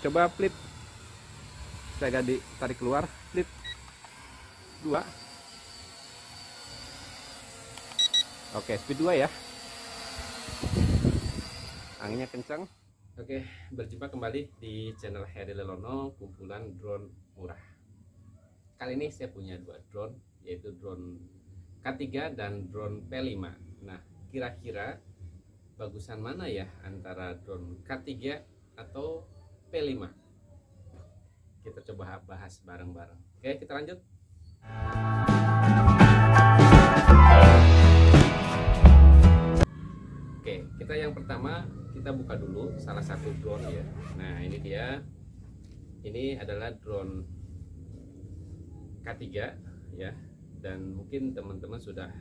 Coba flip, saya agak ditarik keluar, flip 2. Oke, speed 2 ya. Anginnya kencang. Oke, berjumpa kembali di channel Heri Lelono, kumpulan drone murah. Kali ini saya punya 2 drone, yaitu drone K3 dan drone P5. Nah, kira-kira bagusan mana ya antara drone K3 atau P5? Kita coba bahas bareng-bareng. Oke, kita lanjut. Oke, kita yang pertama, kita buka dulu salah satu drone ya. Nah, ini dia. Ini adalah drone K3 ya. Dan mungkin teman-teman sudah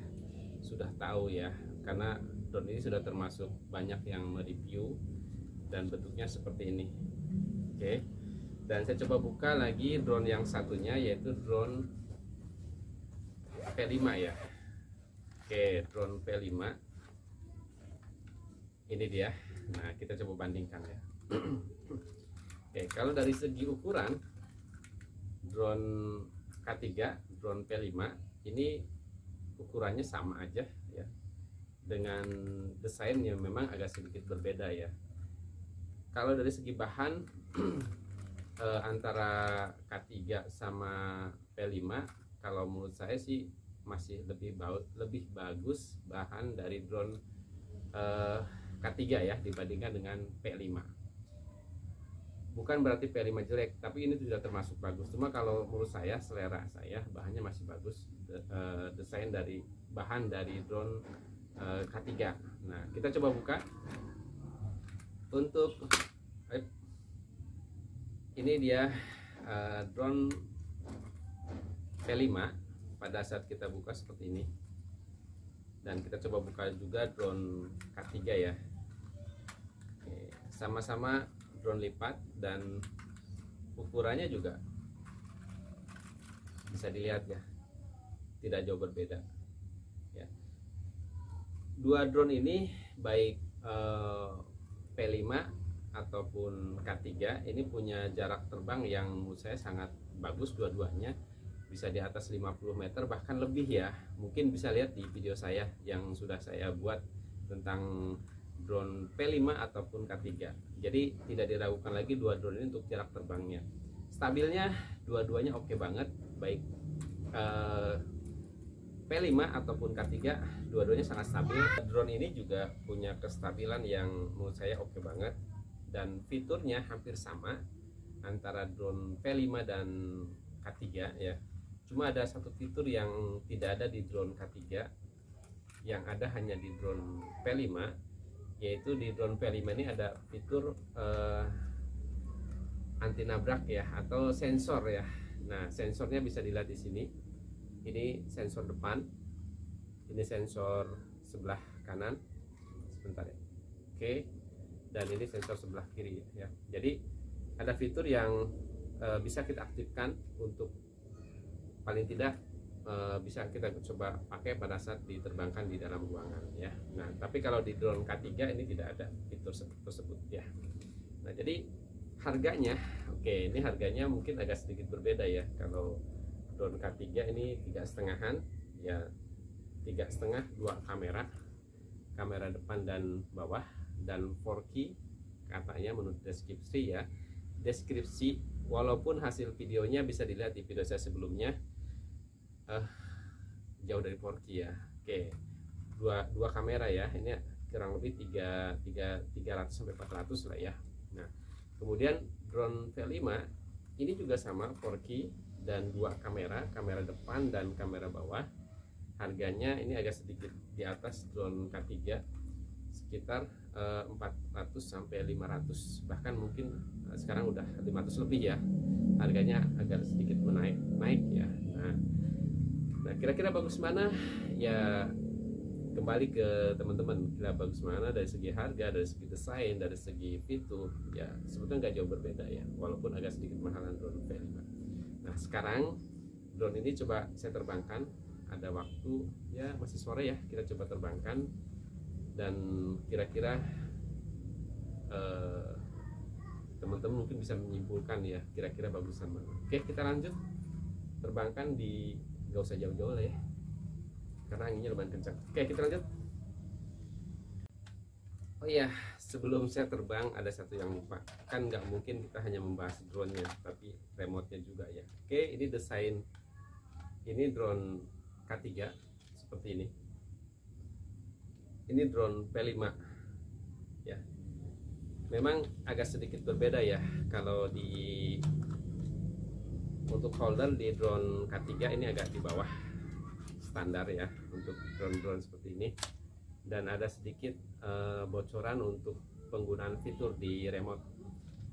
tahu ya, karena drone ini sudah termasuk banyak yang mereview dan bentuknya seperti ini. Oke. Dan saya coba buka lagi drone yang satunya, yaitu drone P5 ya. Oke, drone P5 ini dia. Nah, kita coba bandingkan ya. Oke, kalau dari segi ukuran drone K3, drone P5 ini ukurannya sama aja ya, dengan desain yang memang agak sedikit berbeda ya. Kalau dari segi bahan antara K3 sama P5, kalau menurut saya sih masih lebih bagus bahan dari drone K3 ya dibandingkan dengan P5. Bukan berarti P5 jelek, tapi ini sudah termasuk bagus. Cuma kalau menurut saya, selera saya, bahannya masih bagus. Desain dari bahan dari drone K3. Nah, kita coba buka. Untuk ini dia drone P5. Pada saat kita buka seperti ini. Dan kita coba buka juga drone K3 ya. Sama-sama drone lipat dan ukurannya juga bisa dilihat ya, tidak jauh berbeda ya. Dua drone ini baik P5 ataupun K3 ini punya jarak terbang yang menurut saya sangat bagus, dua-duanya bisa di atas 50 meter bahkan lebih ya. Mungkin bisa lihat di video saya yang sudah saya buat tentang drone P5 ataupun K3. Jadi tidak diragukan lagi dua drone ini untuk jarak terbangnya. Stabilnya dua-duanya oke banget, baik P5 ataupun K3, dua-duanya sangat stabil. Drone ini juga punya kestabilan yang menurut saya oke banget, dan fiturnya hampir sama antara drone P5 dan K3 ya. Cuma ada satu fitur yang tidak ada di drone K3, yang ada hanya di drone P5, yaitu di drone P5 ini ada fitur anti nabrak ya, atau sensor ya. Nah, sensornya bisa dilihat di sini. Ini sensor depan, ini sensor sebelah kanan. Sebentar ya. Oke. Dan ini sensor sebelah kiri ya. Jadi ada fitur yang bisa kita aktifkan untuk paling tidak bisa kita coba pakai pada saat diterbangkan di dalam ruangan ya. Nah, tapi kalau di drone K3 ini tidak ada fitur tersebut ya. Nah, jadi harganya, oke, ini harganya mungkin agak sedikit berbeda ya. Kalau drone K3 ini 3,5-an ya, 3,5, 2 kamera depan dan bawah, dan 4K katanya menurut deskripsi ya. Deskripsi, walaupun hasil videonya bisa dilihat di video saya sebelumnya, jauh dari 4K ya. Oke, dua kamera ya, ini kurang lebih 300 sampai 400 lah ya. Nah, kemudian drone P5 ini juga sama 4K dan 2 kamera depan dan kamera bawah. Harganya ini agak sedikit di atas drone K3, sekitar 400 sampai 500, bahkan mungkin sekarang udah 500 lebih ya. Harganya agak sedikit naik ya. Nah, kira-kira bagus mana ya, kembali ke teman-teman. Kira bagus mana dari segi harga, dari segi desain, dari segi fitur ya, sebetulnya nggak jauh berbeda ya, walaupun agak sedikit mahalan drone P5. Nah, sekarang drone ini coba saya terbangkan. Ada waktu ya, masih sore ya, kita coba terbangkan dan kira-kira teman-teman mungkin bisa menyimpulkan ya kira-kira bagusan mana. Oke, kita lanjut terbangkan di, nggak usah jauh-jauh lah ya karena anginnya lumayan kencang. Oke, kita lanjut. Oh iya, sebelum saya terbang ada satu yang lupa, kan nggak mungkin kita hanya membahas drone-nya tapi remote-nya juga ya. Oke, ini desain, ini drone K3 seperti ini. Ini drone P5 ya. Memang agak sedikit berbeda ya kalau di untuk holder di drone K3 ini agak di bawah standar ya untuk drone-drone seperti ini, dan ada sedikit bocoran untuk penggunaan fitur di remote.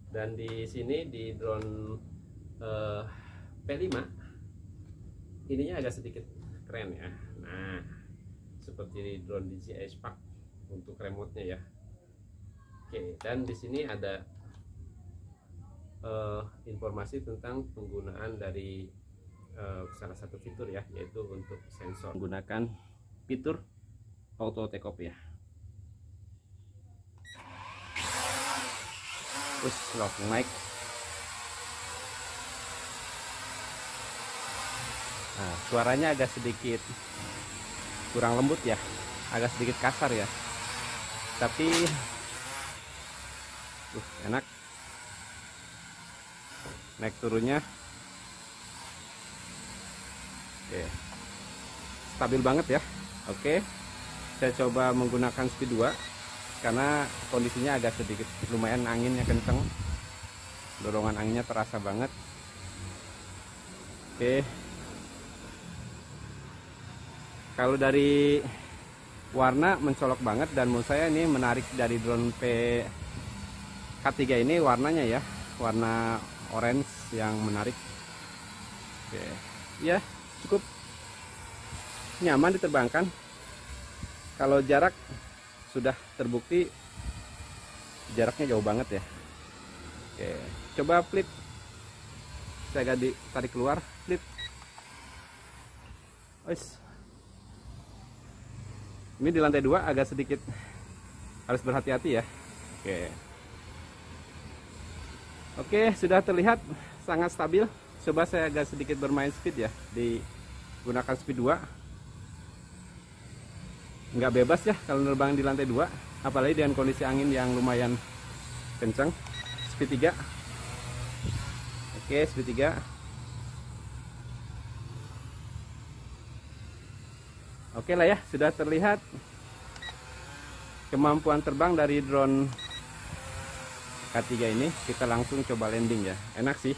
Dan di sini di drone P5 ininya agak sedikit keren ya. Nah, seperti drone DJI Spark untuk remote-nya ya. Oke, dan di sini ada informasi tentang penggunaan dari salah satu fitur ya, yaitu untuk sensor. Menggunakan fitur auto take off ya. Terus langsung naik. Nah, suaranya agak sedikit kurang lembut ya, agak sedikit kasar ya, tapi enak. Naik turunnya oke, stabil banget ya. Oke, saya coba menggunakan speed 2 karena kondisinya agak sedikit lumayan anginnya kenceng, dorongan anginnya terasa banget. Oke, kalau dari warna mencolok banget, dan menurut saya ini menarik dari drone K3 ini warnanya ya, warna orange yang menarik. Oke ya, cukup nyaman diterbangkan. Kalau jarak sudah terbukti jaraknya jauh banget ya. Oke, coba flip, saya agak ditarik keluar, flip. Ini di lantai 2 agak sedikit harus berhati-hati ya. Oke, sudah terlihat sangat stabil. Coba saya agak sedikit bermain speed ya, digunakan speed 2. Nggak bebas ya kalau nerbang di lantai 2, apalagi dengan kondisi angin yang lumayan kencang. Speed 3. Oke, speed 3. Oke lah ya, sudah terlihat kemampuan terbang dari drone K3 ini. Kita langsung coba landing ya. Enak sih,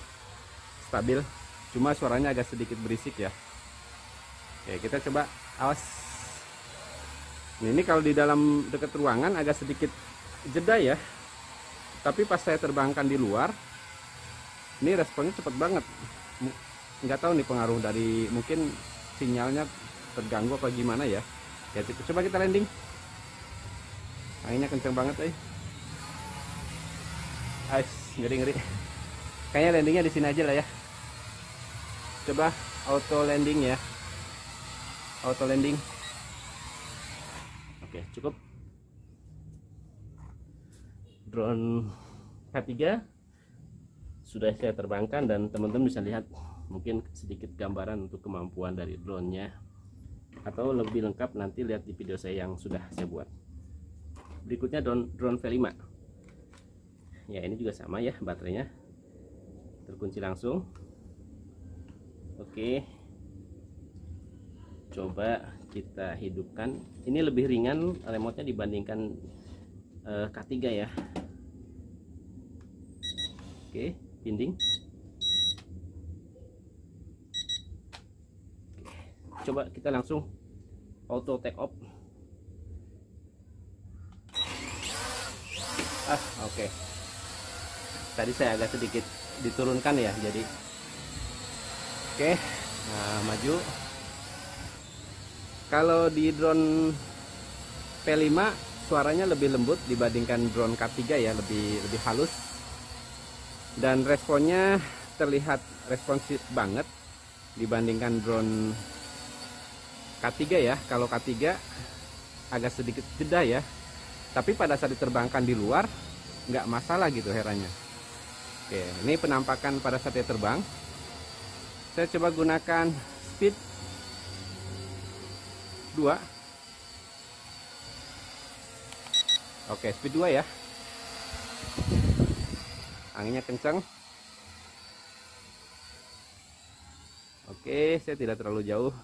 stabil, cuma suaranya agak sedikit berisik ya. Oke, kita coba, awas. Ini kalau di dalam dekat ruangan agak sedikit jeda ya, tapi pas saya terbangkan di luar ini responnya cepet banget. Nggak tahu nih pengaruh dari mungkin sinyalnya terganggu apa gimana ya. Ya coba kita landing, anginnya kenceng banget ngeri. Kayaknya landingnya di sini aja lah ya. Coba auto landing ya, auto landing. Oke, cukup. Drone K3 sudah saya terbangkan, dan teman-teman bisa lihat mungkin sedikit gambaran untuk kemampuan dari drone-nya, atau lebih lengkap nanti lihat di video saya yang sudah saya buat. Berikutnya drone V5 ya, ini juga sama ya, baterainya terkunci langsung. Oke, coba kita hidupkan. Ini lebih ringan remote-nya dibandingkan K3 ya. Oke, pinding. Coba kita langsung auto take off. Oke. Tadi saya agak sedikit diturunkan ya, jadi oke. Nah, maju. Kalau di drone P5 suaranya lebih lembut dibandingkan drone K3 ya, lebih halus, dan responnya terlihat responsif banget dibandingkan drone K3 ya. Kalau K3 agak sedikit jeda ya, tapi pada saat diterbangkan di luar nggak masalah gitu herannya. Oke, ini penampakan pada saat dia terbang. Saya coba gunakan speed 2. Oke, speed 2 ya. Anginnya kencang. Oke, saya tidak terlalu jauh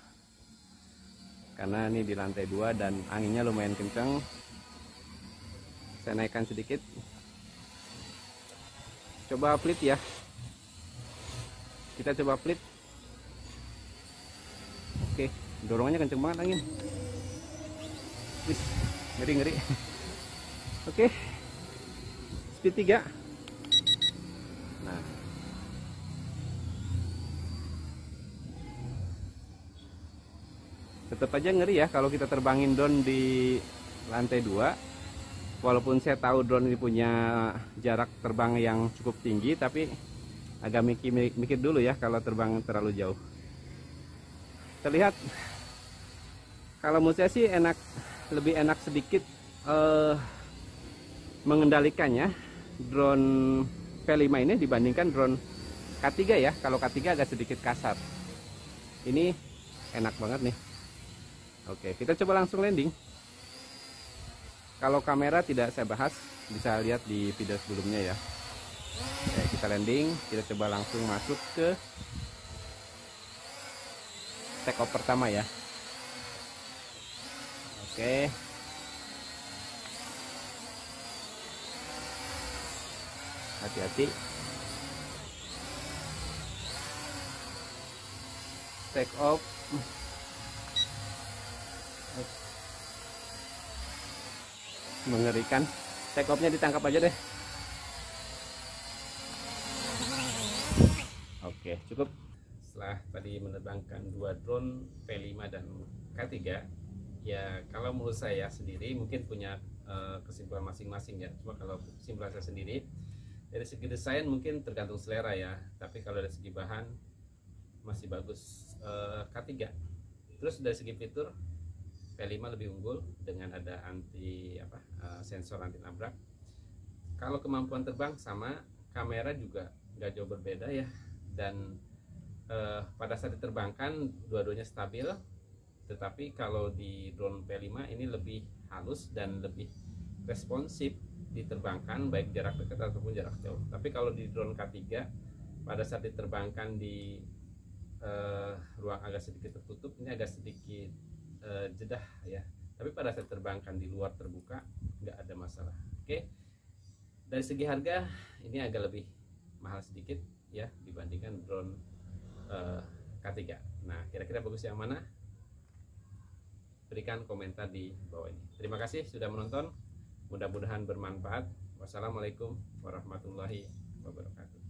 karena ini di lantai 2 dan anginnya lumayan kencang. Saya naikkan sedikit. Coba flit ya. Kita coba flit. Oke, dorongannya kenceng banget angin. Wih, ngeri. Oke, speed 3. Nah, tetap aja ngeri ya kalau kita terbangin drone di lantai 2. Walaupun saya tahu drone ini punya jarak terbang yang cukup tinggi, tapi agak mikir dulu ya kalau terbang terlalu jauh. Terlihat kalau menurut saya sih lebih enak sedikit mengendalikannya drone P5 ini dibandingkan drone K3 ya. Kalau K3 agak sedikit kasar. Ini enak banget nih. Oke, kita coba langsung landing. Kalau kamera tidak saya bahas, bisa lihat di video sebelumnya ya. Oke, kita landing, kita coba langsung masuk ke take off pertama ya. Oke. Hati-hati. Take off. Mengerikan. Take off-nya ditangkap aja deh. Oke, cukup. Setelah tadi menerbangkan 2 drone P5 dan K3, ya kalau menurut saya sendiri mungkin punya kesimpulan masing-masing ya. Cuma kalau kesimpulan saya sendiri, dari segi desain mungkin tergantung selera ya. Tapi kalau dari segi bahan masih bagus K3. Terus dari segi fitur P5 lebih unggul dengan ada sensor anti nabrak. Kalau kemampuan terbang sama, kamera juga nggak jauh berbeda ya. Dan pada saat diterbangkan dua-duanya stabil. Tetapi kalau di drone P5 ini lebih halus dan lebih responsif diterbangkan baik jarak dekat ataupun jarak jauh. Tapi kalau di drone K3 pada saat diterbangkan di ruang agak sedikit tertutup, ini agak sedikit jedah ya. Tapi pada saat terbangkan di luar terbuka nggak ada masalah. Oke, dari segi harga ini agak lebih mahal sedikit ya dibandingkan drone K3. Nah, kira-kira bagus yang mana? Berikan komentar di bawah ini. Terima kasih sudah menonton, mudah-mudahan bermanfaat. Wassalamualaikum warahmatullahi wabarakatuh.